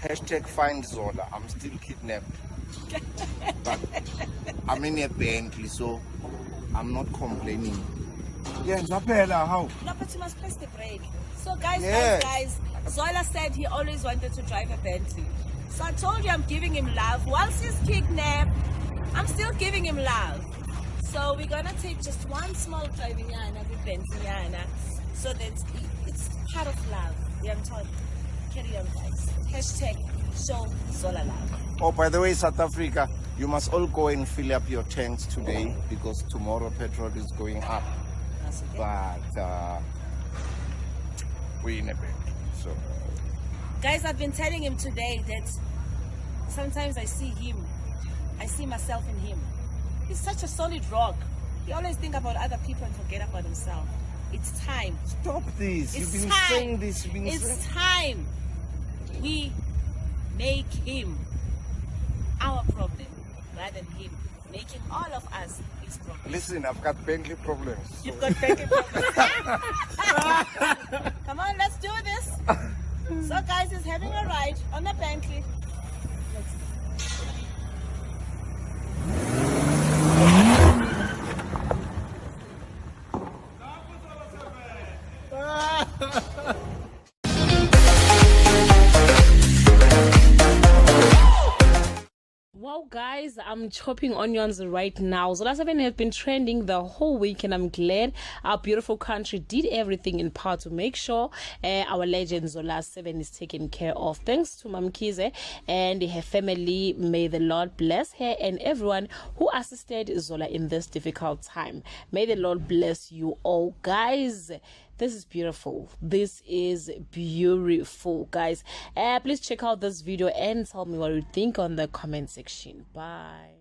Hashtag find Zola. I'm still kidnapped. But I'm in a Bentley, so I'm not complaining. Yeah, how? No, but you must press the brake. So guys, Yes. guys, Zola said he always wanted to drive a Bentley. So I told you I'm giving him love. Once he's kidnapped, I'm still giving him love. So we're gonna take just one small driving yana with Bentley yana, so that it's part of love. Yeah, I'm told. Carry on, guys. Hashtag show Zola love. Oh, by the way, South Africa, you must all go and fill up your tanks today because tomorrow petrol is going up. That's okay. But we're in a bit. So Guys, I've been telling him today that sometimes I see him, I see myself in him. He's such a solid rock. He always think about other people and forget about himself. It's time. stop this. It's You've been time. saying this. You've been It's saying. time we make him our problem rather than him making all of us his problem. Listen, I've got Bentley problems. You've got banking problems. Come on, let's do this. So guys, he's having a ride on a Bentley. Wow guys, I'm chopping onions right now. Zola 7 has been trending the whole week, and I'm glad our beautiful country did everything in part to make sure our legend Zola 7 is taken care of. Thanks to Mamkhize and her family. May the Lord bless her and everyone who assisted Zola in this difficult time. May the Lord bless you all, guys. This is beautiful. This is beautiful, guys. Please check out this video and tell me what you think on the comment section. Bye.